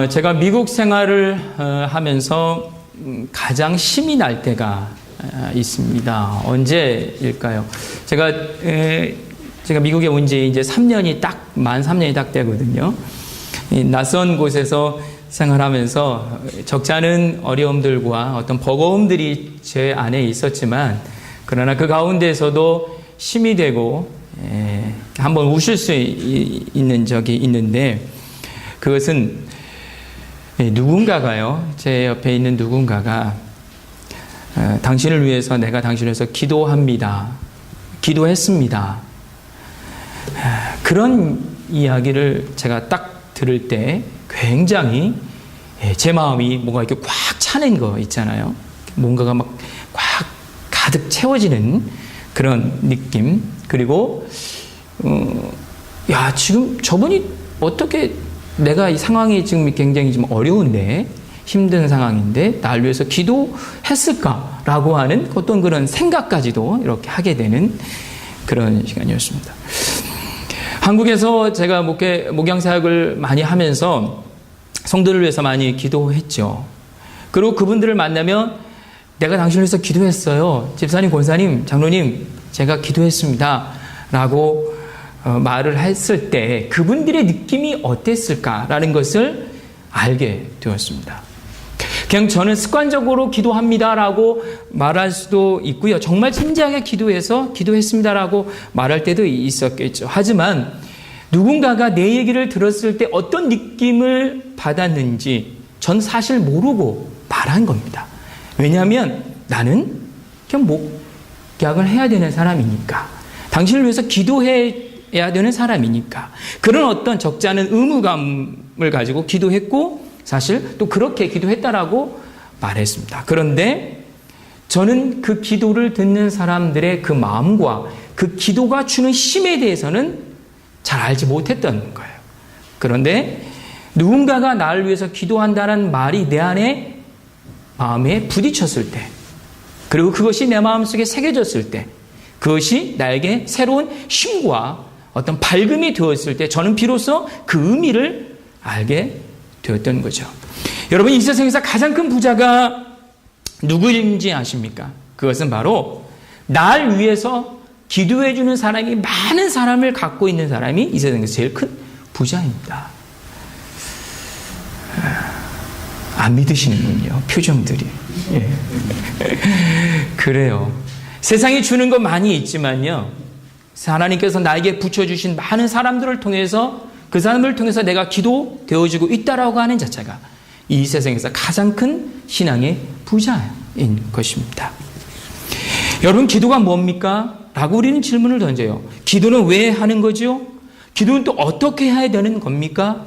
제가 미국 생활을 하면서 가장 힘이 날 때가 있습니다. 언제일까요? 제가 미국에 온 지 이제 만 3년이 딱 되거든요. 낯선 곳에서 생활하면서 적지 않은 어려움들과 어떤 버거움들이 제 안에 있었지만, 그러나 그 가운데에서도 힘이 되고 한번 우실 수 있는 적이 있는데, 그것은 누군가가요, 제 옆에 있는 누군가가 당신을 위해서 내가 당신을 위해서 기도합니다, 기도했습니다, 그런 이야기를 제가 딱 들을 때 굉장히 제 마음이 뭔가 이렇게 꽉 차는 거 있잖아요. 뭔가가 막 꽉 가득 채워지는 그런 느낌. 그리고 지금 저분이 어떻게, 내가 이 상황이 지금 굉장히 좀 어려운데, 힘든 상황인데 날 위해서 기도했을까라고 하는 어떤 그런 생각까지도 이렇게 하게 되는 그런 시간이었습니다. 한국에서 제가 목양사역을 많이 하면서 성도를 위해서 많이 기도했죠. 그리고 그분들을 만나면 내가 당신을 위해서 기도했어요, 집사님, 권사님, 장로님, 제가 기도했습니다 라고 말을 했을 때 그분들의 느낌이 어땠을까라는 것을 알게 되었습니다. 그냥 저는 습관적으로 기도합니다라고 말할 수도 있고요, 정말 진지하게 기도해서 기도했습니다라고 말할 때도 있었겠죠. 하지만 누군가가 내 얘기를 들었을 때 어떤 느낌을 받았는지 전 사실 모르고 말한 겁니다. 왜냐하면 나는 그냥 목약을 해야 되는 사람이니까, 당신을 위해서 기도해야 되는 사람이니까, 그런 어떤 적지 않은 의무감을 가지고 기도했고, 사실 또 그렇게 기도했다라고 말했습니다. 그런데 저는 그 기도를 듣는 사람들의 그 마음과 그 기도가 주는 힘에 대해서는 잘 알지 못했던 거예요. 그런데 누군가가 나를 위해서 기도한다는 말이 내 안에 마음에 부딪혔을 때, 그리고 그것이 내 마음속에 새겨졌을 때, 그것이 나에게 새로운 힘과 어떤 밝음이 되었을 때 저는 비로소 그 의미를 알게 되었던 거죠. 여러분, 이 세상에서 가장 큰 부자가 누구인지 아십니까? 그것은 바로 날 위해서 기도해 주는 사람이 많은 사람을 갖고 있는 사람이 이 세상에서 제일 큰 부자입니다. 안 믿으시는군요, 표정들이. 예. 그래요. 세상이 주는 건 많이 있지만요, 하나님께서 나에게 붙여주신 많은 사람들을 통해서, 그 사람을 통해서 내가 기도되어지고 있다라고 하는 자체가 이 세상에서 가장 큰 신앙의 부자인 것입니다. 여러분, 기도가 뭡니까? 라고 우리는 질문을 던져요. 기도는 왜 하는 거죠? 기도는 또 어떻게 해야 되는 겁니까?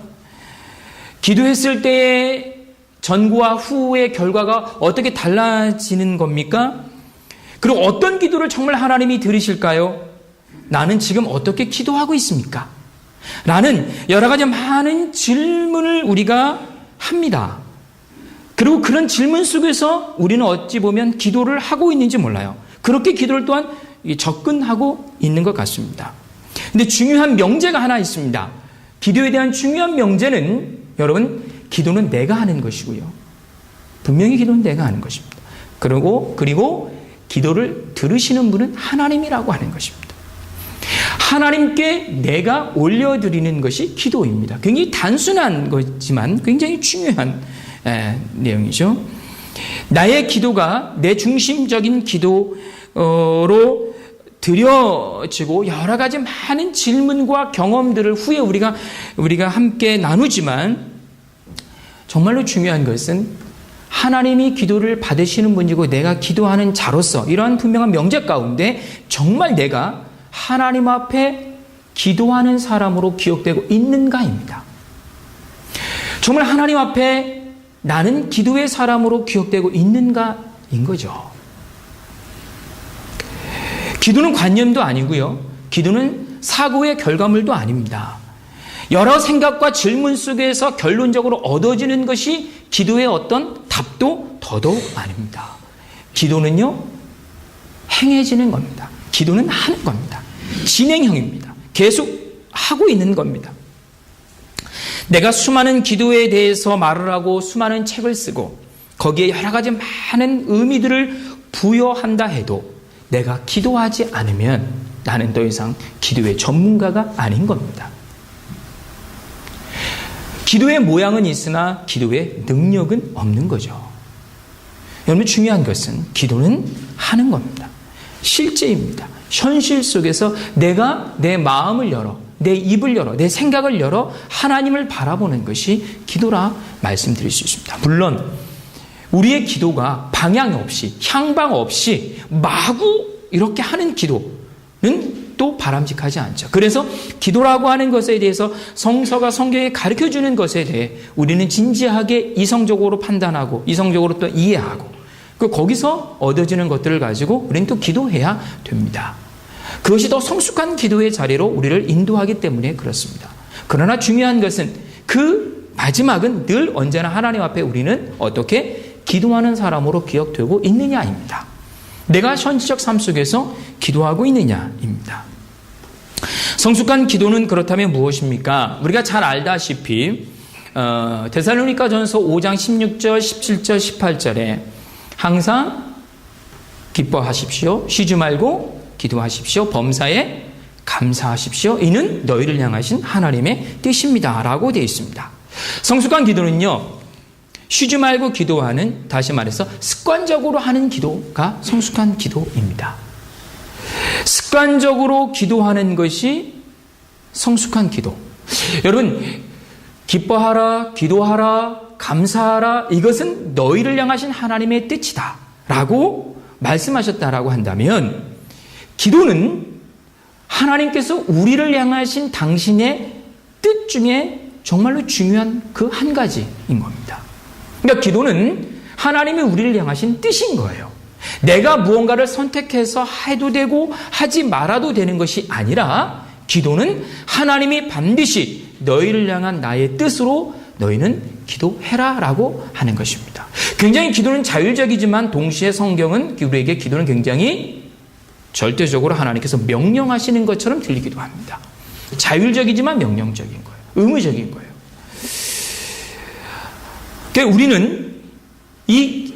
기도했을 때의 전과 후의 결과가 어떻게 달라지는 겁니까? 그리고 어떤 기도를 정말 하나님이 들으실까요? 나는 지금 어떻게 기도하고 있습니까? 라는 여러 가지 많은 질문을 우리가 합니다. 그리고 그런 질문 속에서 우리는 어찌 보면 기도를 하고 있는지 몰라요. 그렇게 기도를 또한 접근하고 있는 것 같습니다. 근데 중요한 명제가 하나 있습니다. 기도에 대한 중요한 명제는, 여러분, 기도는 내가 하는 것이고요, 분명히 기도는 내가 하는 것입니다. 그리고 기도를 들으시는 분은 하나님이라고 하는 것입니다. 하나님께 내가 올려드리는 것이 기도입니다. 굉장히 단순한 거지만 굉장히 중요한 내용이죠. 나의 기도가 내 중심적인 기도로 드려지고 여러 가지 많은 질문과 경험들을 후에 우리가 함께 나누지만, 정말로 중요한 것은 하나님이 기도를 받으시는 분이고 내가 기도하는 자로서 이러한 분명한 명제 가운데 정말 내가 하나님 앞에 기도하는 사람으로 기억되고 있는가입니다. 정말 하나님 앞에 나는 기도의 사람으로 기억되고 있는가인 거죠. 기도는 관념도 아니고요, 기도는 사고의 결과물도 아닙니다. 여러 생각과 질문 속에서 결론적으로 얻어지는 것이 기도의 어떤 답도 더더욱 아닙니다. 기도는요, 행해지는 겁니다. 기도는 하는 겁니다. 진행형입니다. 계속 하고 있는 겁니다. 내가 수많은 기도에 대해서 말을 하고 수많은 책을 쓰고 거기에 여러 가지 많은 의미들을 부여한다 해도 내가 기도하지 않으면 나는 더 이상 기도의 전문가가 아닌 겁니다. 기도의 모양은 있으나 기도의 능력은 없는 거죠. 여러분, 중요한 것은 기도는 하는 겁니다. 실제입니다. 현실 속에서 내가 내 마음을 열어, 내 입을 열어, 내 생각을 열어 하나님을 바라보는 것이 기도라 말씀드릴 수 있습니다. 물론 우리의 기도가 방향 없이, 향방 없이 마구 이렇게 하는 기도는 또 바람직하지 않죠. 그래서 기도라고 하는 것에 대해서 성서가 성경에 가르쳐주는 것에 대해 우리는 진지하게 이성적으로 판단하고 이성적으로 또 이해하고 거기서 얻어지는 것들을 가지고 우리는 또 기도해야 됩니다. 그것이 더 성숙한 기도의 자리로 우리를 인도하기 때문에 그렇습니다. 그러나 중요한 것은 그 마지막은 늘 언제나 하나님 앞에 우리는 어떻게 기도하는 사람으로 기억되고 있느냐입니다. 내가 현실적 삶 속에서 기도하고 있느냐입니다. 성숙한 기도는 그렇다면 무엇입니까? 우리가 잘 알다시피 데살로니가전서 5장 16절, 17절, 18절에 항상 기뻐하십시오. 쉬지 말고 기도하십시오. 범사에 감사하십시오. 이는 너희를 향하신 하나님의 뜻입니다. 라고 되어 있습니다. 성숙한 기도는요, 쉬지 말고 기도하는, 다시 말해서 습관적으로 하는 기도가 성숙한 기도입니다. 습관적으로 기도하는 것이 성숙한 기도. 여러분, 기뻐하라, 기도하라, 감사하라, 이것은 너희를 향하신 하나님의 뜻이다 라고 말씀하셨다라고 한다면, 기도는 하나님께서 우리를 향하신 당신의 뜻 중에 정말로 중요한 그 한 가지인 겁니다. 그러니까 기도는 하나님이 우리를 향하신 뜻인 거예요. 내가 무언가를 선택해서 해도 되고 하지 말아도 되는 것이 아니라, 기도는 하나님이 반드시 너희를 향한 나의 뜻으로 너희는 기도해라 라고 하는 것입니다. 굉장히 기도는 자율적이지만 동시에 성경은 우리에게 기도는 굉장히 절대적으로 하나님께서 명령하시는 것처럼 들리기도 합니다. 자율적이지만 명령적인 거예요. 의무적인 거예요. 그러니까 우리는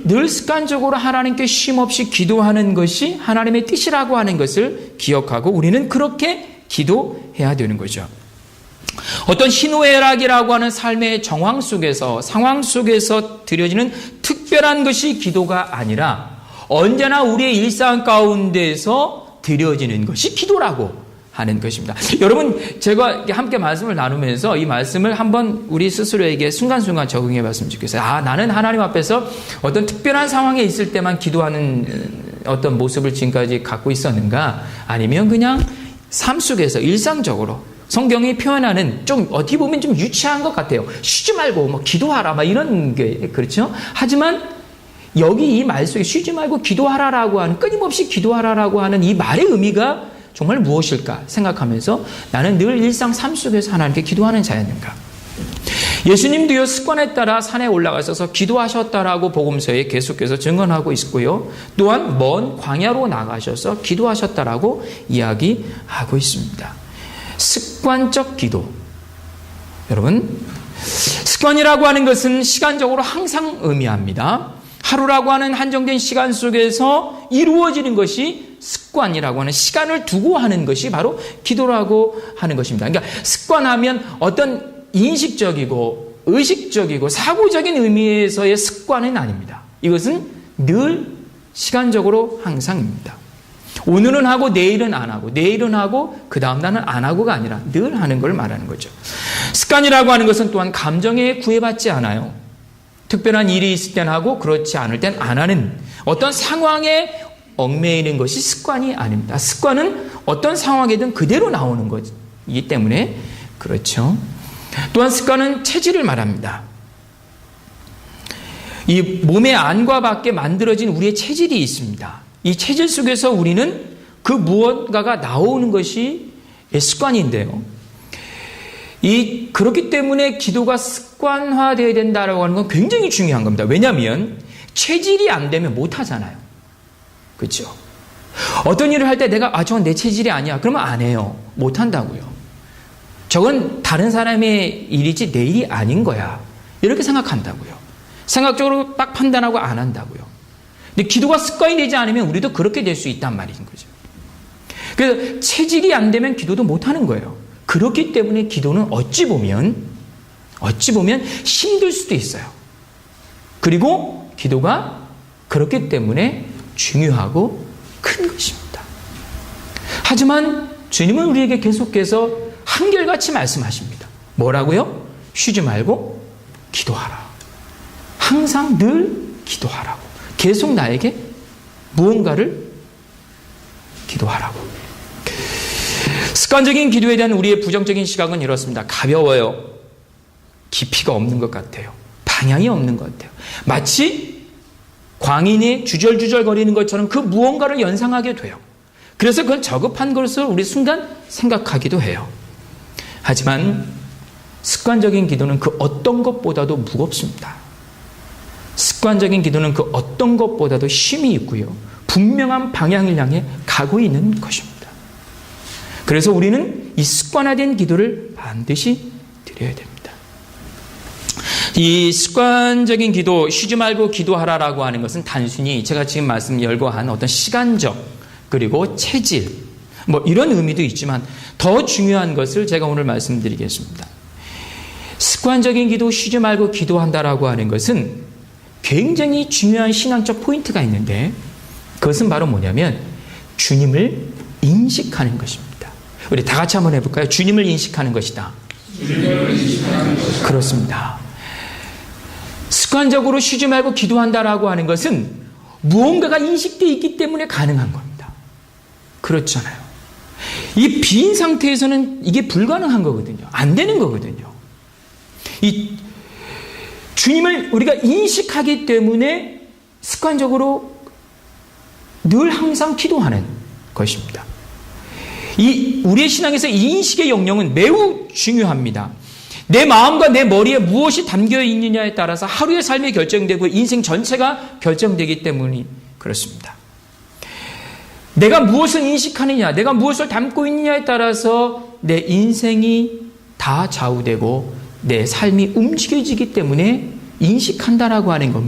늘 습관적으로 하나님께 쉼없이 기도하는 것이 하나님의 뜻이라고 하는 것을 기억하고 우리는 그렇게 기도해야 되는 거죠. 어떤 희노애락이라고 하는 삶의 정황 속에서, 상황 속에서 드려지는 특별한 것이 기도가 아니라 언제나 우리의 일상 가운데서 드려지는 것이 기도라고 하는 것입니다. 여러분, 제가 함께 말씀을 나누면서 이 말씀을 한번 우리 스스로에게 순간순간 적응해 봤으면 좋겠어요. 나는 하나님 앞에서 어떤 특별한 상황에 있을 때만 기도하는 어떤 모습을 지금까지 갖고 있었는가? 아니면 그냥 삶 속에서 일상적으로 성경이 표현하는 좀 어떻게 보면 좀 유치한 것 같아요. 쉬지 말고 기도하라 이런 게 그렇죠. 하지만 여기 이 말 속에 쉬지 말고 기도하라라고 하는, 끊임없이 기도하라라고 하는 이 말의 의미가 정말 무엇일까 생각하면서 나는 늘 일상 삶 속에서 하나님께 기도하는 자였는가. 예수님도요, 습관에 따라 산에 올라가셔서 기도하셨다라고 복음서에 계속해서 증언하고 있고요. 또한 먼 광야로 나가셔서 기도하셨다라고 이야기하고 있습니다. 습관적 기도. 여러분, 습관이라고 하는 것은 시간적으로 항상 의미합니다. 하루라고 하는 한정된 시간 속에서 이루어지는 것이 습관이라고 하는, 시간을 두고 하는 것이 바로 기도라고 하는 것입니다. 그러니까 습관하면 어떤 인식적이고 의식적이고 사고적인 의미에서의 습관은 아닙니다. 이것은 늘 시간적으로 항상입니다. 오늘은 하고 내일은 안 하고, 내일은 하고 그 다음 날은 안 하고가 아니라 늘 하는 걸 말하는 거죠. 습관이라고 하는 것은 또한 감정에 구애받지 않아요. 특별한 일이 있을 땐 하고 그렇지 않을 땐 안 하는 어떤 상황에 얽매이는 것이 습관이 아닙니다. 습관은 어떤 상황이든 그대로 나오는 것이기 때문에 그렇죠. 또한 습관은 체질을 말합니다. 이 몸의 안과 밖에 만들어진 우리의 체질이 있습니다. 이 체질 속에서 우리는 그 무언가가 나오는 것이 습관인데요. 그렇기 때문에 기도가 습관화되어야 된다고 하는 건 굉장히 중요한 겁니다. 왜냐하면 체질이 안 되면 못 하잖아요. 그렇죠? 어떤 일을 할 때 내가 저건 내 체질이 아니야. 그러면 안 해요. 못 한다고요. 저건 다른 사람의 일이지 내 일이 아닌 거야. 이렇게 생각한다고요. 생각적으로 딱 판단하고 안 한다고요. 근데 기도가 습관이 되지 않으면 우리도 그렇게 될 수 있단 말인 거죠. 그래서 체질이 안 되면 기도도 못 하는 거예요. 그렇기 때문에 기도는 어찌 보면 힘들 수도 있어요. 그리고 기도가 그렇기 때문에 중요하고 큰 것입니다. 하지만 주님은 우리에게 계속해서 한결같이 말씀하십니다. 뭐라고요? 쉬지 말고 기도하라. 항상 늘 기도하라고. 계속 나에게 무언가를 기도하라고. 습관적인 기도에 대한 우리의 부정적인 시각은 이렇습니다. 가벼워요. 깊이가 없는 것 같아요. 방향이 없는 것 같아요. 마치 광인이 주절주절 거리는 것처럼 그 무언가를 연상하게 돼요. 그래서 그건 저급한 것을 우리 순간 생각하기도 해요. 하지만 습관적인 기도는 그 어떤 것보다도 무겁습니다. 습관적인 기도는 그 어떤 것보다도 힘이 있고요. 분명한 방향을 향해 가고 있는 것입니다. 그래서 우리는 이 습관화된 기도를 반드시 드려야 됩니다. 이 습관적인 기도, 쉬지 말고 기도하라라고 하는 것은 단순히 제가 지금 말씀 열거한 어떤 시간적 그리고 체질 이런 의미도 있지만 더 중요한 것을 제가 오늘 말씀드리겠습니다. 습관적인 기도, 쉬지 말고 기도한다라고 하는 것은 굉장히 중요한 신앙적 포인트가 있는데 그것은 바로 뭐냐면 주님을 인식하는 것입니다. 우리 다 같이 한번 해볼까요? 주님을 인식하는 것이다. 그렇습니다. 습관적으로 쉬지 말고 기도한다라고 하는 것은 무언가가 인식되어 있기 때문에 가능한 겁니다. 그렇잖아요. 이 빈 상태에서는 이게 불가능한 거거든요. 안 되는 거거든요. 이 주님을 우리가 인식하기 때문에 습관적으로 늘 항상 기도하는 것입니다. 우리의 신앙에서 이 인식의 영역은 매우 중요합니다. 내 마음과 내 머리에 무엇이 담겨 있느냐에 따라서 하루의 삶이 결정되고 인생 전체가 결정되기 때문이 그렇습니다. 내가 무엇을 인식하느냐, 내가 무엇을 담고 있느냐에 따라서 내 인생이 다 좌우되고 내 삶이 움직여지기 때문에 인식한다라고 하는 것,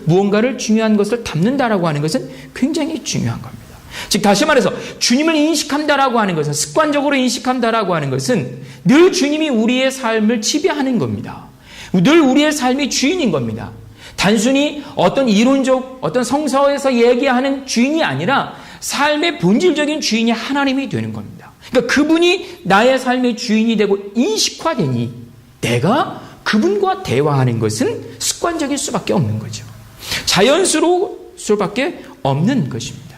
무언가를 중요한 것을 담는다라고 하는 것은 굉장히 중요한 겁니다. 즉 다시 말해서 주님을 인식한다라고 하는 것은, 습관적으로 인식한다라고 하는 것은 늘 주님이 우리의 삶을 지배하는 겁니다. 늘 우리의 삶이 주인인 겁니다. 단순히 어떤 이론적, 어떤 성서에서 얘기하는 주인이 아니라 삶의 본질적인 주인이 하나님이 되는 겁니다. 그러니까 그분이 나의 삶의 주인이 되고 인식화되니 내가 그분과 대화하는 것은 습관적일 수밖에 없는 거죠. 자연스러울 수밖에 없는 것입니다.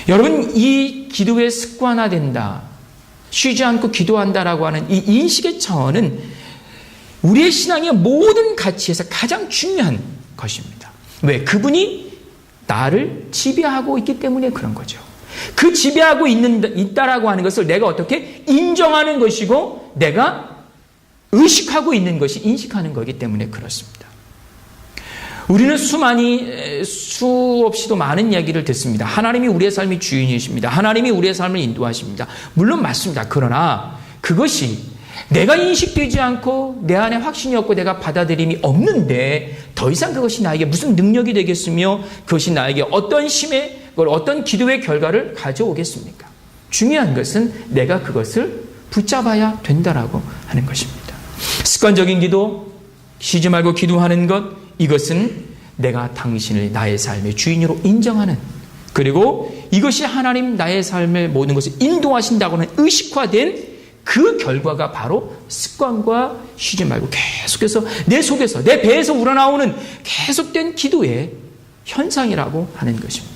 여러분, 이 기도에 습관화된다, 쉬지 않고 기도한다라고 하는 이 인식의 차원은 우리의 신앙의 모든 가치에서 가장 중요한 것입니다. 왜? 그분이 나를 지배하고 있기 때문에 그런 거죠. 그 지배하고 있다라고 하는 것을 내가 어떻게 인정하는 것이고 내가 의식하고 있는 것이 인식하는 거기 때문에 그렇습니다. 우리는 수없이도 많은 이야기를 듣습니다. 하나님이 우리의 삶의 주인이십니다. 하나님이 우리의 삶을 인도하십니다. 물론 맞습니다. 그러나 그것이 내가 인식되지 않고 내 안에 확신이 없고 내가 받아들임이 없는데 더 이상 그것이 나에게 무슨 능력이 되겠으며 그것이 나에게 어떤 어떤 기도의 결과를 가져오겠습니까? 중요한 것은 내가 그것을 붙잡아야 된다라고 하는 것입니다. 습관적인 기도, 쉬지 말고 기도하는 것, 이것은 내가 당신을 나의 삶의 주인으로 인정하는, 그리고 이것이 하나님 나의 삶의 모든 것을 인도하신다고 하는 의식화된 그 결과가 바로 습관과 쉬지 말고 계속해서 내 속에서, 내 배에서 우러나오는 계속된 기도의 현상이라고 하는 것입니다.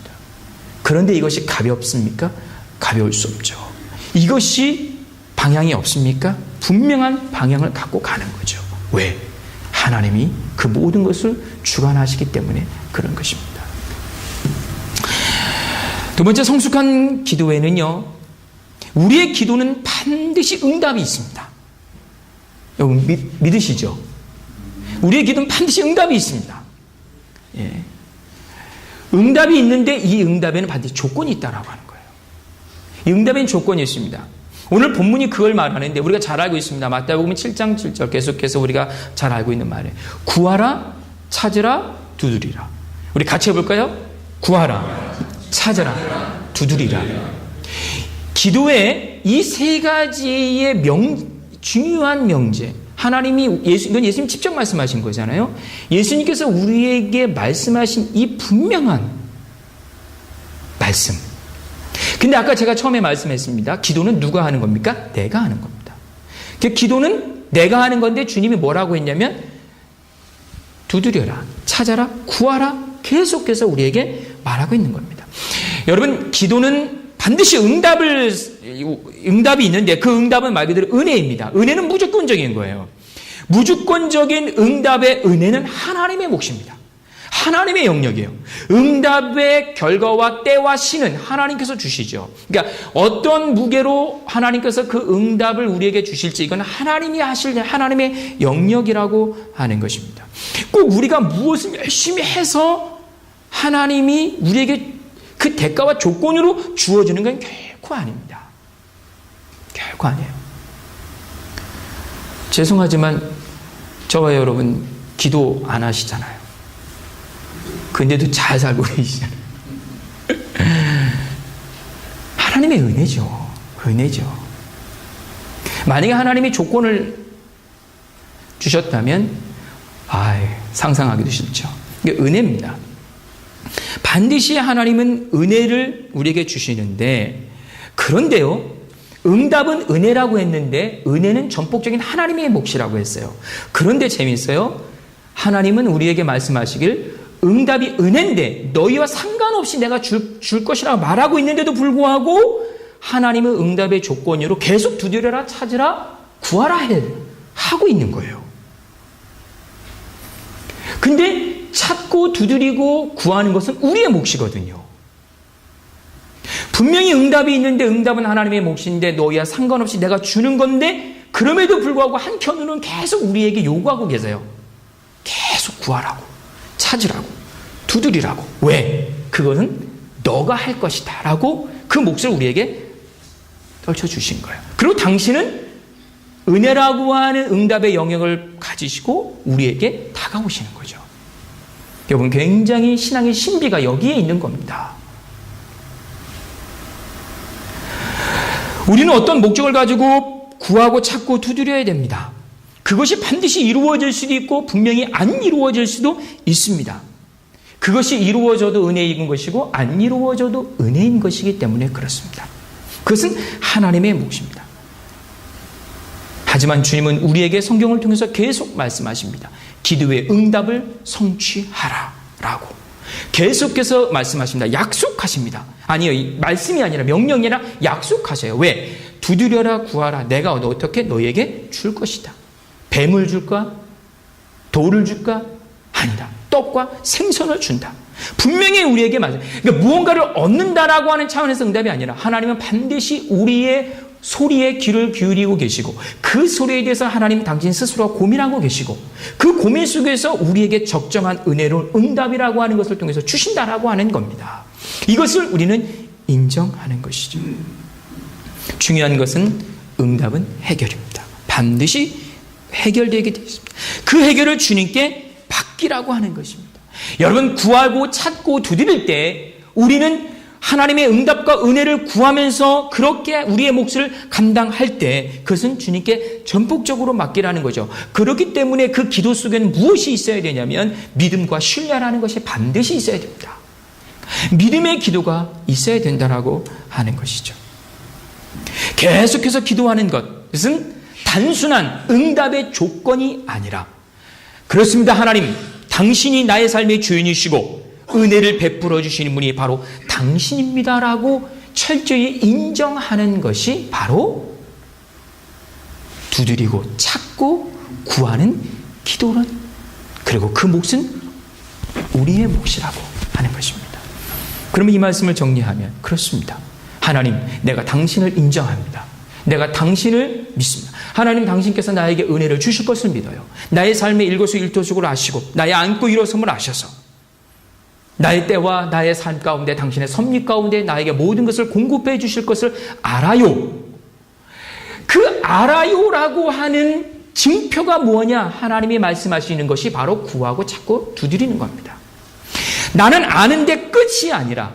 그런데 이것이 가볍습니까? 가벼울 수 없죠. 이것이 방향이 없습니까? 분명한 방향을 갖고 가는 거죠. 왜? 하나님이 그 모든 것을 주관하시기 때문에 그런 것입니다. 두 번째, 성숙한 기도에는요, 우리의 기도는 반드시 응답이 있습니다. 여러분 믿으시죠? 우리의 기도는 반드시 응답이 있습니다. 예. 응답이 있는데 이 응답에는 반드시 조건이 있다라고 하는 거예요. 이 응답에는 조건이 있습니다. 오늘 본문이 그걸 말하는데 우리가 잘 알고 있습니다. 마태복음 7장 7절 계속해서 우리가 잘 알고 있는 말이에요. 구하라, 찾으라, 두드리라. 우리 같이 해볼까요? 구하라, 찾으라, 두드리라. 기도의 이 세 가지의 중요한 명제, 하나님이 이건 예수님 직접 말씀하신 거잖아요. 예수님께서 우리에게 말씀하신 이 분명한 말씀. 근데 아까 제가 처음에 말씀했습니다. 기도는 누가 하는 겁니까? 내가 하는 겁니다. 기도는 내가 하는 건데 주님이 뭐라고 했냐면 두드려라, 찾아라, 구하라 계속해서 우리에게 말하고 있는 겁니다. 여러분, 기도는 반드시 응답이 있는데 그 응답은 말 그대로 은혜입니다. 은혜는 무조건적인 거예요. 무조건적인 응답의 은혜는 하나님의 몫입니다. 하나님의 영역이에요. 응답의 결과와 때와 시는 하나님께서 주시죠. 그러니까 어떤 무게로 하나님께서 그 응답을 우리에게 주실지 이건 하나님이 하실 하나님의 영역이라고 하는 것입니다. 꼭 우리가 무엇을 열심히 해서 하나님이 우리에게 그 대가와 조건으로 주어지는 건 결코 아닙니다. 결코 아니에요. 죄송하지만 저와 여러분 기도 안 하시잖아요. 근데도 잘 살고 계시잖아요. 하나님의 은혜죠. 은혜죠. 만약에 하나님이 조건을 주셨다면 상상하기도 싫죠. 이게 은혜입니다. 반드시 하나님은 은혜를 우리에게 주시는데, 그런데요, 응답은 은혜라고 했는데 은혜는 전폭적인 하나님의 몫이라고 했어요. 그런데 재미있어요. 하나님은 우리에게 말씀하시길 응답이 은혜인데 너희와 상관없이 내가 줄 것이라고 말하고 있는데도 불구하고 하나님은 응답의 조건으로 계속 두드려라, 찾으라, 구하라 하고 있는 거예요. 근데 찾고 두드리고 구하는 것은 우리의 몫이거든요. 분명히 응답이 있는데 응답은 하나님의 몫인데 너희와 상관없이 내가 주는 건데 그럼에도 불구하고 한켠으로는 계속 우리에게 요구하고 계세요. 계속 구하라고, 찾으라고, 두드리라고. 왜? 그것은 너가 할 것이다 라고 그 몫을 우리에게 떨쳐주신 거예요. 그리고 당신은 은혜라고 하는 응답의 영역을 가지시고 우리에게 다가오시는 거죠. 여러분, 굉장히 신앙의 신비가 여기에 있는 겁니다. 우리는 어떤 목적을 가지고 구하고 찾고 두드려야 됩니다. 그것이 반드시 이루어질 수도 있고 분명히 안 이루어질 수도 있습니다. 그것이 이루어져도 은혜인 것이고 안 이루어져도 은혜인 것이기 때문에 그렇습니다. 그것은 하나님의 몫입니다. 하지만 주님은 우리에게 성경을 통해서 계속 말씀하십니다. 기도의 응답을 성취하라 라고 계속해서 말씀하십니다. 약속하십니다. 아니요, 말씀이 아니라 명령이 아니라 약속하셔요. 왜? 두드려라, 구하라. 내가 어떻게 너에게 줄 것이다. 뱀을 줄까? 돌을 줄까? 아니다. 떡과 생선을 준다. 분명히 우리에게 맞아요. 그러니까 무언가를 얻는다라고 하는 차원에서 응답이 아니라 하나님은 반드시 우리의 소리에 귀를 기울이고 계시고 그 소리에 대해서 하나님 당신 스스로 고민하고 계시고 그 고민 속에서 우리에게 적정한 은혜로운 응답이라고 하는 것을 통해서 주신다라고 하는 겁니다. 이것을 우리는 인정하는 것이죠. 중요한 것은 응답은 해결입니다. 반드시 해결되게 되어 있습니다. 그 해결을 주님께 받기라고 하는 것입니다. 여러분, 구하고 찾고 두드릴 때 우리는 하나님의 응답과 은혜를 구하면서 그렇게 우리의 몫을 감당할 때 그것은 주님께 전폭적으로 맡기라는 거죠. 그렇기 때문에 그 기도 속에는 무엇이 있어야 되냐면 믿음과 신뢰라는 것이 반드시 있어야 됩니다. 믿음의 기도가 있어야 된다라고 하는 것이죠. 계속해서 기도하는 것은 단순한 응답의 조건이 아니라 그렇습니다. 하나님, 당신이 나의 삶의 주인이시고 은혜를 베풀어 주시는 분이 바로 당신입니다라고 철저히 인정하는 것이 바로 두드리고 찾고 구하는 기도는, 그리고 그 몫은 우리의 몫이라고 하는 것입니다. 그러면 이 말씀을 정리하면 그렇습니다. 하나님, 내가 당신을 인정합니다. 내가 당신을 믿습니다. 하나님, 당신께서 나에게 은혜를 주실 것을 믿어요. 나의 삶의 일거수일투족을 아시고 나의 안고 일어섬을 아셔서 나의 때와 나의 삶 가운데 당신의 섭리 가운데 나에게 모든 것을 공급해 주실 것을 알아요. 그 알아요라고 하는 증표가 뭐냐? 하나님이 말씀하시는 것이 바로 구하고 찾고 두드리는 겁니다. 나는 아는데 끝이 아니라,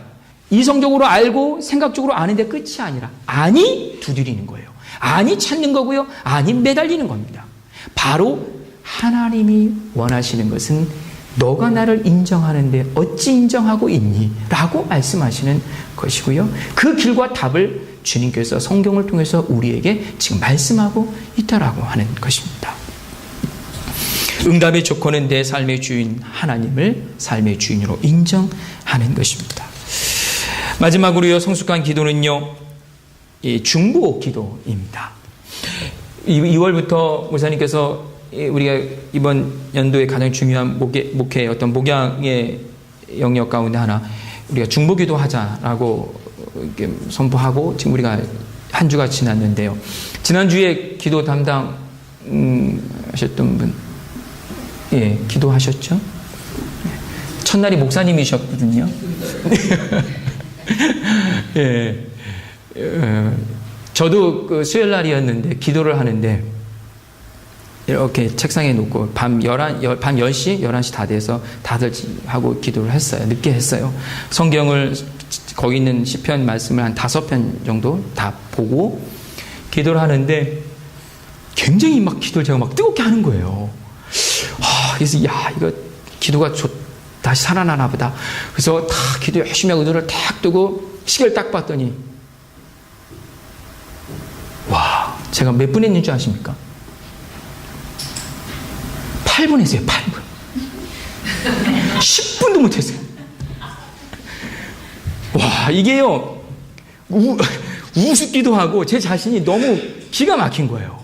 이성적으로 알고 생각적으로 아는데 끝이 아니라 아니 두드리는 거예요. 아니 찾는 거고요. 아니 매달리는 겁니다. 바로 하나님이 원하시는 것은 너가 나를 인정하는데 어찌 인정하고 있니? 라고 말씀하시는 것이고요. 그 길과 답을 주님께서 성경을 통해서 우리에게 지금 말씀하고 있다라고 하는 것입니다. 응답의 조건은 내 삶의 주인 하나님을 삶의 주인으로 인정하는 것입니다. 마지막으로요, 성숙한 기도는요, 중보 기도입니다. 2월부터 목사님께서 우리가 이번 연도에 가장 중요한 목회 어떤 목양의 영역 가운데 하나, 우리가 중보 기도하자라고 선포하고 지금 우리가 한 주가 지났는데요. 지난주에 기도 담당 하셨던 분, 예, 기도하셨죠? 첫날이 목사님이셨거든요. 예, 저도 그 수요일 날이었는데 기도를 하는데 이렇게 책상에 놓고 밤 10시, 11시 다 돼서 다들 하고 기도를 했어요. 늦게 했어요. 성경을 거기 있는 시편 말씀을 한 5편 정도 다 보고 기도를 하는데 굉장히 막 기도를 제가 막 뜨겁게 하는 거예요. 그래서 야, 이거 기도가 다시 살아나나 보다. 그래서 다 기도 열심히 하고 눈을 탁 뜨고 시계를 딱 봤더니 와, 제가 몇 분 했는 줄 아십니까? 8분 했어요. 8분. 10분도 못했어요. 와, 이게요, 우습기도 하고 제 자신이 너무 기가 막힌 거예요.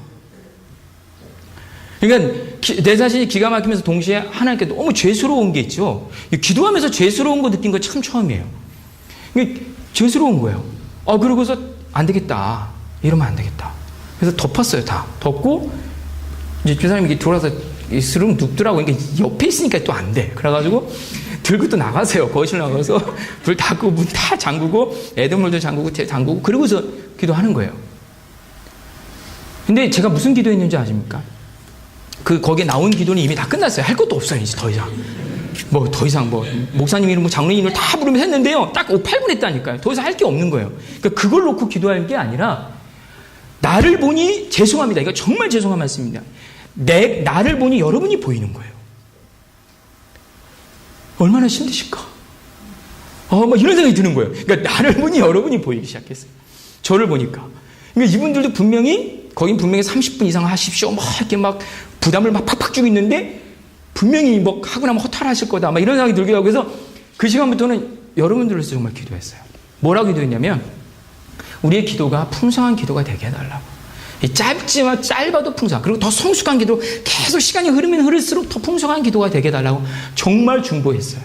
그러니까 내 자신이 기가 막히면서 동시에 하나님께 너무 죄스러운 게 있죠. 기도하면서 죄스러운 거 느낀 거 참 처음이에요. 죄스러운 거예요. 그러고서 안 되겠다. 이러면 안 되겠다. 그래서 덮었어요. 다 덮고 이제 교사님이 돌아서 스름 눕더라고. 그러니까 옆에 있으니까 또 안 돼. 그래가지고 들고 또 나가세요. 거실 나가서 불 닫고 문 다 잠그고 애들물도 잠그고 그러고서 기도하는 거예요. 근데 제가 무슨 기도했는지 아십니까? 거기에 나온 기도는 이미 다 끝났어요. 할 것도 없어요. 이제 더 이상. 더 이상 목사님 이름, 장로님 이름을 다 부르면서 했는데요. 딱 8분 했다니까요. 더 이상 할 게 없는 거예요. 그러니까 그걸 놓고 기도할 게 아니라, 나를 보니, 죄송합니다. 이거 정말 죄송한 말씀입니다. 나를 보니 여러분이 보이는 거예요. 얼마나 힘드실까? 막 이런 생각이 드는 거예요. 그러니까 나를 보니 여러분이 보이기 시작했어요. 저를 보니까. 그러니까 이분들도 거긴 분명히 30분 이상 하십시오. 이렇게 부담을 팍팍 주고 있는데, 분명히 하고 나면 허탈하실 거다. 이런 생각이 들기도 하고, 그래서 그 시간부터는 여러분들로서 정말 기도했어요. 뭐라고 기도했냐면, 우리의 기도가 풍성한 기도가 되게 해달라고. 짧지만 짧아도 풍성한, 그리고 더 성숙한 기도, 계속 시간이 흐르면 흐를수록 더 풍성한 기도가 되게 해달라고 정말 중보했어요.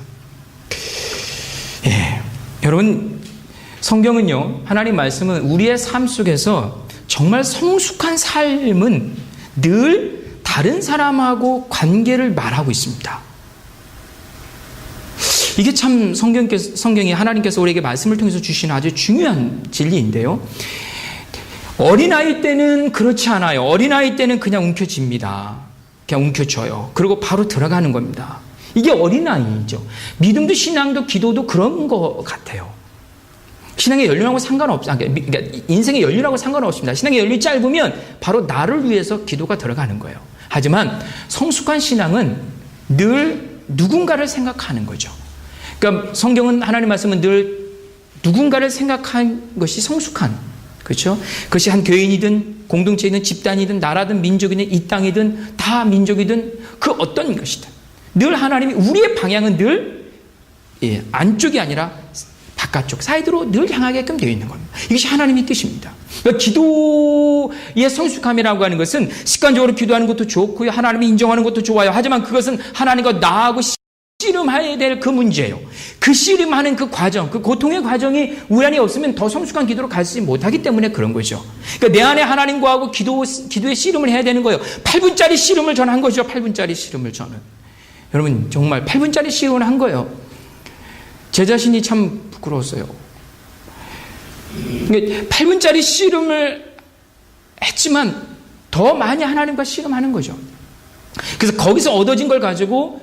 예, 여러분, 성경은요, 하나님 말씀은 우리의 삶 속에서 정말 성숙한 삶은 늘 다른 사람하고 관계를 말하고 있습니다. 이게 참 성경이 하나님께서 우리에게 말씀을 통해서 주시는 아주 중요한 진리인데요. 어린아이 때는 그렇지 않아요. 어린아이 때는 그냥 움켜쥡니다. 그냥 움켜줘요. 그리고 바로 들어가는 겁니다. 이게 어린아이죠. 믿음도 신앙도 기도도 그런 것 같아요. 신앙의 연륜하고 그러니까 인생의 연륜하고 상관없습니다. 신앙의 연륜이 짧으면 바로 나를 위해서 기도가 들어가는 거예요. 하지만 성숙한 신앙은 늘 누군가를 생각하는 거죠. 그러니까 성경은, 하나님 말씀은 늘 누군가를 생각한 것이 성숙한, 그렇죠? 그것이 한 교인이든 공동체이든 집단이든 나라든 민족이든 이 땅이든 다 민족이든 그 어떤 것이든 늘 하나님이, 우리의 방향은 늘 안쪽이 아니라 바깥쪽, 사이드로 늘 향하게끔 되어 있는 겁니다. 이것이 하나님의 뜻입니다. 그러니까 기도의 성숙함이라고 하는 것은 습관적으로 기도하는 것도 좋고요. 하나님이 인정하는 것도 좋아요. 하지만 그것은 하나님과 나하고 씨름해야 될 그 문제예요. 그 씨름하는 그 과정, 그 고통의 과정이 우리 안에 없으면 더 성숙한 기도로 가지 못하기 때문에 그런 거죠. 그러니까 내 안에 하나님과하고 기도의 씨름을 해야 되는 거예요. 8분짜리 씨름을 저는 한 거죠. 8분짜리 씨름을 저는. 여러분, 정말 8분짜리 씨름을 한 거예요. 제 자신이 참 부끄러웠어요. 8분짜리 씨름을 했지만 더 많이 하나님과 씨름하는 거죠. 그래서 거기서 얻어진 걸 가지고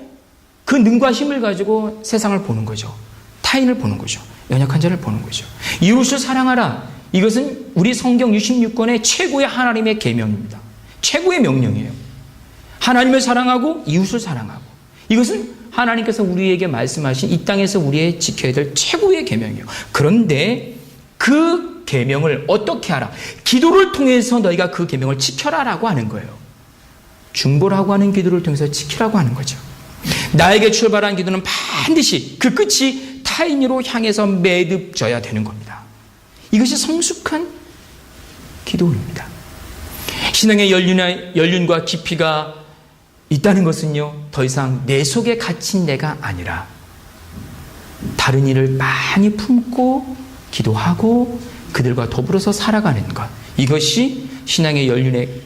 그 능과 힘을 가지고 세상을 보는 거죠. 타인을 보는 거죠. 연약한 자를 보는 거죠. 이웃을 사랑하라. 이것은 우리 성경 66권의 최고의 하나님의 계명입니다. 최고의 명령이에요. 하나님을 사랑하고 이웃을 사랑하고. 이것은 하나님께서 우리에게 말씀하신 이 땅에서 우리의 지켜야 될 최고의 계명이에요. 그런데 그 계명을 어떻게 하라? 기도를 통해서 너희가 그 계명을 지켜라라고 하는 거예요. 중보라고 하는 기도를 통해서 지키라고 하는 거죠. 나에게 출발한 기도는 반드시 그 끝이 타인으로 향해서 매듭져야 되는 겁니다. 이것이 성숙한 기도입니다. 신앙의 연륜과 깊이가 있다는 것은요, 더 이상 내 속에 갇힌 내가 아니라 다른 이를 많이 품고 기도하고 그들과 더불어서 살아가는 것, 이것이 신앙의 연륜의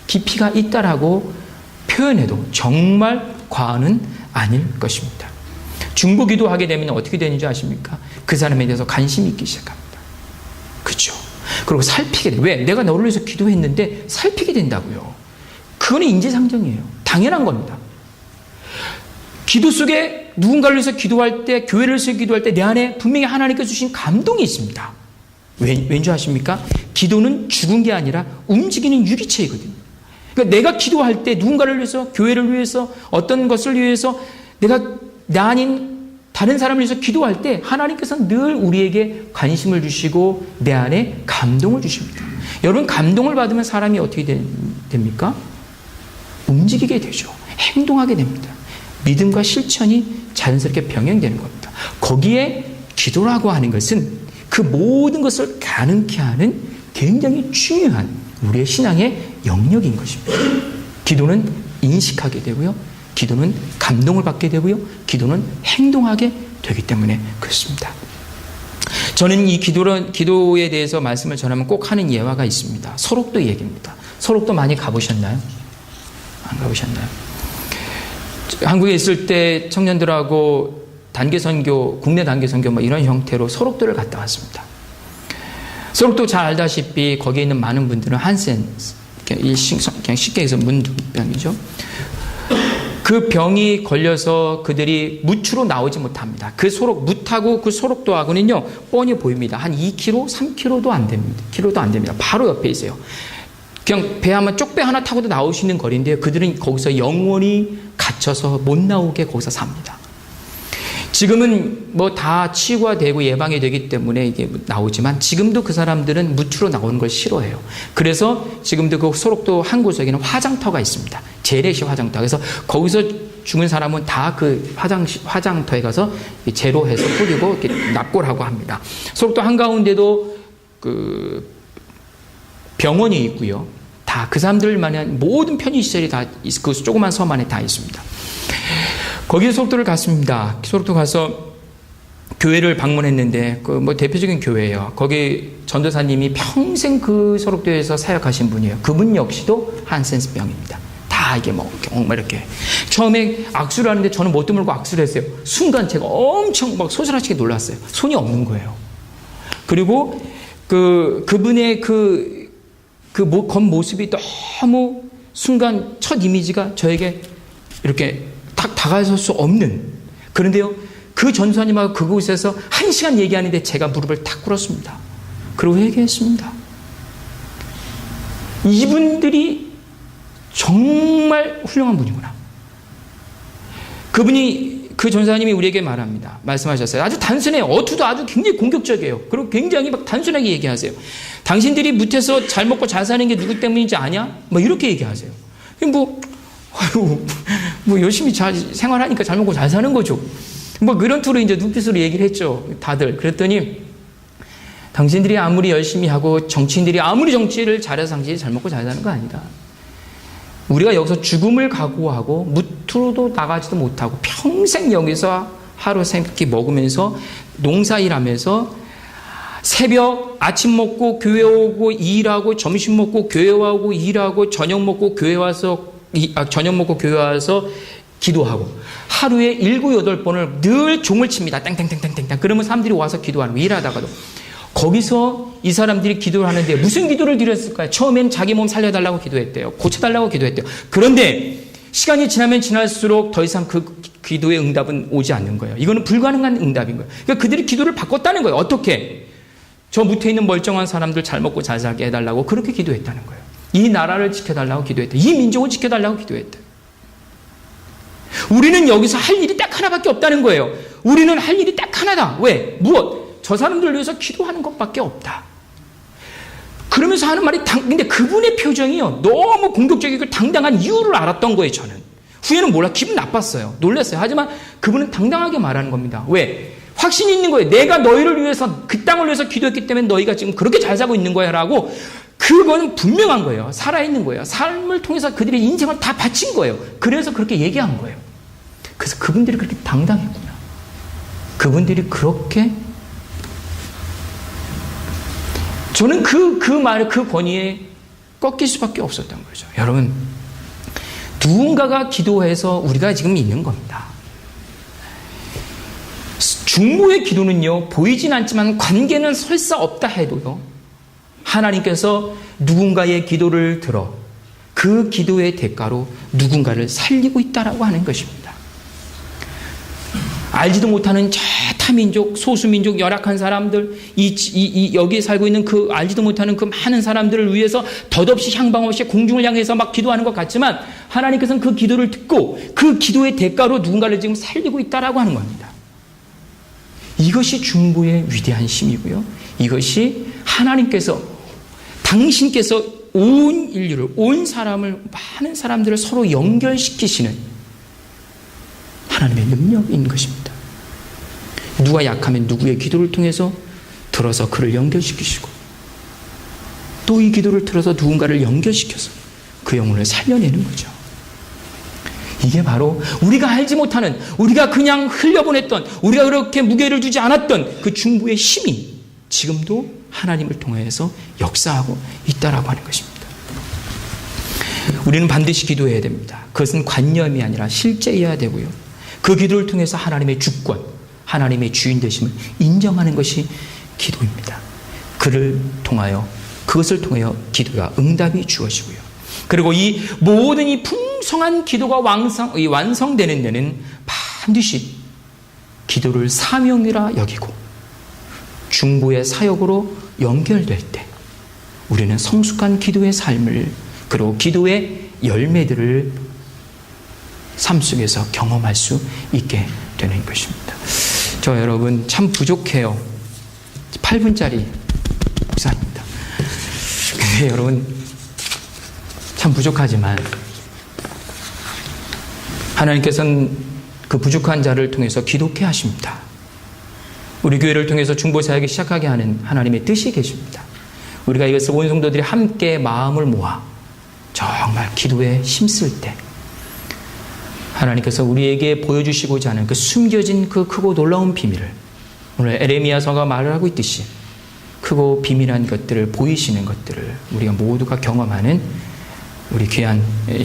깊이가 있다라고 표현해도 정말 과언은 아닐 것입니다. 중보 기도하게 되면 어떻게 되는지 아십니까? 그 사람에 대해서 관심이 있기 시작합니다. 그렇죠? 그리고 살피게 돼요. 왜? 내가 너를 위해서 기도했는데 살피게 된다고요. 그거는 인지상정이에요. 당연한 겁니다. 기도 속에 누군가를 위해서 기도할 때, 교회를 위해서 기도할 때 내 안에 분명히 하나님께서 주신 감동이 있습니다. 왠지 아십니까? 기도는 죽은 게 아니라 움직이는 유기체이거든요. 그러니까 내가 기도할 때 누군가를 위해서, 교회를 위해서, 어떤 것을 위해서 내가 나 아닌 다른 사람을 위해서 기도할 때 하나님께서 늘 우리에게 관심을 주시고 내 안에 감동을 주십니다. 여러분, 감동을 받으면 사람이 어떻게 됩니까? 움직이게 되죠. 행동하게 됩니다. 믿음과 실천이 자연스럽게 병행되는 겁니다. 거기에 기도라고 하는 것은 그 모든 것을 가능케 하는 굉장히 중요한 우리의 신앙의 영역인 것입니다. 기도는 인식하게 되고요. 기도는 감동을 받게 되고요. 기도는 행동하게 되기 때문에 그렇습니다. 저는 이 기도에 대해서 말씀을 전하면 꼭 하는 예화가 있습니다. 소록도 얘기입니다. 소록도 많이 가보셨나요? 안 가보셨나요? 한국에 있을 때 청년들하고 단계선교, 국내 단계선교 뭐 이런 형태로 소록도를 갔다 왔습니다. 소록도 잘 알다시피 거기에 있는 많은 분들은 한센, 그냥 쉽게 해서 문둥병이죠. 그 병이 걸려서 그들이 무추로 나오지 못합니다. 그 무하고 그 소록도하고는요, 뻔히 보입니다. 한 2km, 3km도 안 됩니다. 킬로도 안 됩니다. 바로 옆에 있어요. 그냥 배 한번 쪽배 하나 타고도 나올 수 있는 거리인데요. 그들은 거기서 영원히 갇혀서 못 나오게 거기서 삽니다. 지금은 뭐 다 치유가 되고 예방이 되기 때문에 이게 나오지만 지금도 그 사람들은 무추로 나오는 걸 싫어해요. 그래서 지금도 그 소록도 한 구석에는 화장터가 있습니다. 재래시 화장터. 그래서 거기서 죽은 사람은 다 그 화장터에 가서 재로해서 뿌리고 이렇게 납골하고 합니다. 소록도 한가운데도 그 병원이 있고요. 다 그 사람들만한 모든 편의시설이 다 그 조그만 섬 안에 다 있습니다. 거기에 소록도를 갔습니다. 소록도 가서 교회를 방문했는데 그 뭐 대표적인 교회예요. 거기 전도사님이 평생 그 소록도에서 사역하신 분이에요. 그분 역시도 한센스병입니다. 다 이게 뭐 이렇게 처음에 악수를 하는데 저는 뭣도 모르고 악수를 했어요. 순간 제가 엄청 막 소스라치게 놀랐어요. 손이 없는 거예요. 그리고 그분의 겉모습이 너무 순간 첫 이미지가 저에게 이렇게 딱 다가설 수 없는, 그런데요, 그 전도사님하고 그곳에서 1시간 얘기하는데 제가 무릎을 탁 꿇었습니다. 그리고 회개했습니다. 이분들이 정말 훌륭한 분이구나. 그 전도사님이 우리에게 말씀하셨어요. 아주 단순해요. 어투도 아주 굉장히 공격적이에요. 그리고 굉장히 막 단순하게 얘기하세요. 당신들이 무태서 잘 먹고 잘 사는 게 누구 때문인지 아냐? 뭐 이렇게 얘기하세요. 뭐 열심히 잘 생활하니까 잘 먹고 잘 사는 거죠. 뭐 그런 투로 이제 눈빛으로 얘기를 했죠. 다들. 그랬더니 당신들이 아무리 열심히 하고 정치인들이 아무리 정치를 잘해서 당신이 잘 먹고 잘 사는 거 아니다. 우리가 여기서 죽음을 각오하고 무트로도 나가지도 못하고 평생 여기서 하루 세끼 먹으면서 농사일하면서 새벽 아침 먹고 교회 오고 일하고 점심 먹고 교회 와고 일하고 저녁 먹고 교회 와서 기도하고 하루에 7, 8번을 늘 종을 칩니다. 땡땡땡땡땡. 그러면 사람들이 와서 기도하는 거 일하다가도 거기서 이 사람들이 기도를 하는데 무슨 기도를 드렸을까요? 처음엔 자기 몸 살려달라고 기도했대요. 고쳐달라고 기도했대요. 그런데 시간이 지나면 지날수록 더 이상 그 기도의 응답은 오지 않는 거예요. 이거는 불가능한 응답인 거예요. 그러니까 그들이 기도를 바꿨다는 거예요. 어떻게? 저 무태에 있는 멀쩡한 사람들 잘 먹고 잘 살게 해달라고 그렇게 기도했다는 거예요. 이 나라를 지켜달라고 기도했다. 이 민족을 지켜달라고 기도했다. 우리는 여기서 할 일이 딱 하나밖에 없다는 거예요. 우리는 할 일이 딱 하나다. 왜? 무엇? 저 사람들을 위해서 기도하는 것밖에 없다. 그러면서 하는 말이 근데 그분의 표정이요. 너무 공격적이고 당당한 이유를 알았던 거예요, 저는. 후에는 몰라. 기분 나빴어요. 놀랐어요. 하지만 그분은 당당하게 말하는 겁니다. 왜? 확신이 있는 거예요. 내가 너희를 위해서, 그 땅을 위해서 기도했기 때문에 너희가 지금 그렇게 잘 살고 있는 거야. 라고. 그거는 분명한 거예요. 살아있는 거예요. 삶을 통해서 그들의 인생을 다 바친 거예요. 그래서 그렇게 얘기한 거예요. 그래서 그분들이 그렇게 당당했구나. 그분들이 그렇게 저는 그 말, 그 권위에 꺾일 수밖에 없었던 거죠. 여러분, 누군가가 기도해서 우리가 지금 있는 겁니다. 중보의 기도는요, 보이진 않지만 관계는 설사 없다 해도요, 하나님께서 누군가의 기도를 들어 그 기도의 대가로 누군가를 살리고 있다라고 하는 것입니다. 알지도 못하는 저 타민족, 소수민족, 열악한 사람들, 여기에 살고 있는 그 알지도 못하는 그 많은 사람들을 위해서 덧없이 향방 없이 공중을 향해서 막 기도하는 것 같지만 하나님께서는 그 기도를 듣고 그 기도의 대가로 누군가를 지금 살리고 있다라고 하는 겁니다. 이것이 중보의 위대한 힘이고요. 이것이 하나님께서, 당신께서 온 인류를, 온 사람을, 많은 사람들을 서로 연결시키시는 하나님의 능력인 것입니다. 누가 약하면 누구의 기도를 통해서 들어서 그를 연결시키시고 또 이 기도를 들어서 누군가를 연결시켜서 그 영혼을 살려내는 거죠. 이게 바로 우리가 알지 못하는, 우리가 그냥 흘려보냈던, 우리가 그렇게 무게를 두지 않았던 그 중보의 힘이 지금도 하나님을 통해서 역사하고 있다라고 하는 것입니다. 우리는 반드시 기도해야 됩니다. 그것은 관념이 아니라 실제여야 되고요. 그 기도를 통해서 하나님의 주권, 하나님의 주인 되심을 인정하는 것이 기도입니다. 그것을 통하여 기도가 응답이 주어지고요. 그리고 이 모든 이 풍성한 기도가 완성되는 데는 반드시 기도를 사명이라 여기고 중보의 사역으로 연결될 때 우리는 성숙한 기도의 삶을, 그리고 기도의 열매들을 삶 속에서 경험할 수 있게 되는 것입니다. 저 여러분 참 부족해요. 8분짜리 목사입니다. 근데 여러분 참 부족하지만 하나님께서는 그 부족한 자를 통해서 기도케 하십니다. 우리 교회를 통해서 중보 사역을 시작하게 하는 하나님의 뜻이 계십니다. 우리가 이것을 온 성도들이 함께 마음을 모아 정말 기도에 힘쓸 때 하나님께서 우리에게 보여주시고자 하는 그 숨겨진 그 크고 놀라운 비밀을, 오늘 에레미야서가 말을 하고 있듯이 크고 비밀한 것들을, 보이시는 것들을 우리가 모두가 경험하는 우리 귀한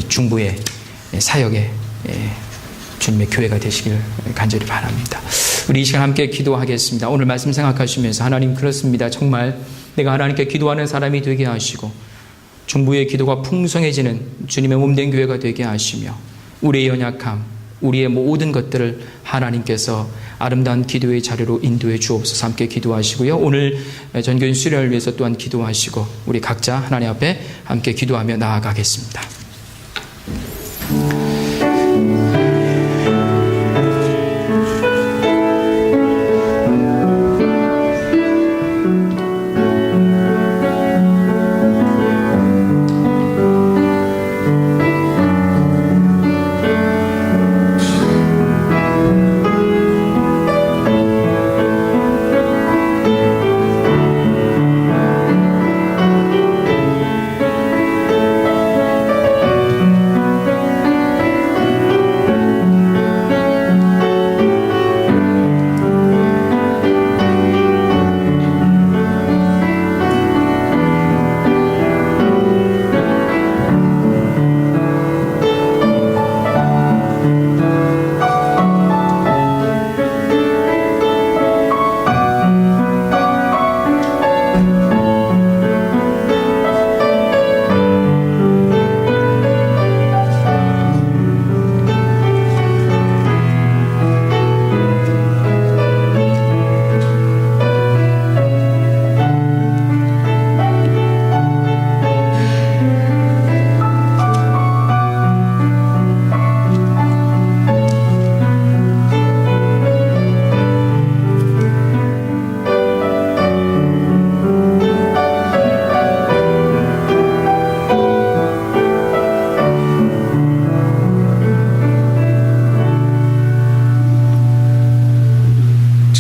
중보의 사역의 주님의 교회가 되시길 간절히 바랍니다. 우리 이 시간 함께 기도하겠습니다. 오늘 말씀 생각하시면서 하나님, 그렇습니다. 정말 내가 하나님께 기도하는 사람이 되게 하시고 중보의 기도가 풍성해지는 주님의 몸된 교회가 되게 하시며 우리의 연약함, 우리의 모든 것들을 하나님께서 아름다운 기도의 자리로 인도해 주옵소서. 함께 기도하시고요. 오늘 전교인 수련을 위해서 또한 기도하시고 우리 각자 하나님 앞에 함께 기도하며 나아가겠습니다.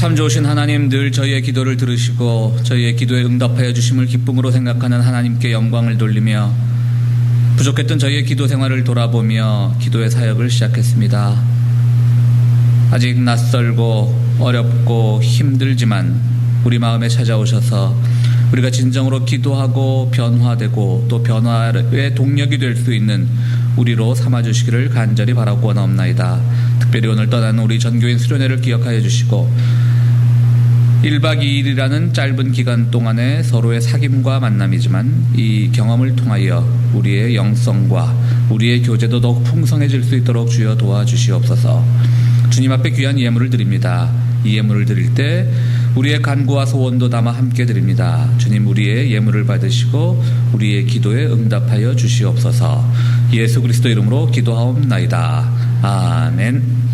참 좋으신 하나님, 늘 저희의 기도를 들으시고 저희의 기도에 응답하여 주심을 기쁨으로 생각하는 하나님께 영광을 돌리며 부족했던 저희의 기도 생활을 돌아보며 기도의 사역을 시작했습니다. 아직 낯설고 어렵고 힘들지만 우리 마음에 찾아오셔서 우리가 진정으로 기도하고 변화되고 또 변화의 동력이 될 수 있는 우리로 삼아주시기를 간절히 바라고 원하옵나이다. 특별히 오늘 떠나는 우리 전교인 수련회를 기억하여 주시고 1박 2일이라는 짧은 기간 동안의 서로의 사귐과 만남이지만 이 경험을 통하여 우리의 영성과 우리의 교제도 더욱 풍성해질 수 있도록 주여 도와주시옵소서. 주님 앞에 귀한 예물을 드립니다. 이 예물을 드릴 때 우리의 간구와 소원도 담아 함께 드립니다. 주님, 우리의 예물을 받으시고 우리의 기도에 응답하여 주시옵소서. 예수 그리스도 이름으로 기도하옵나이다. 아멘.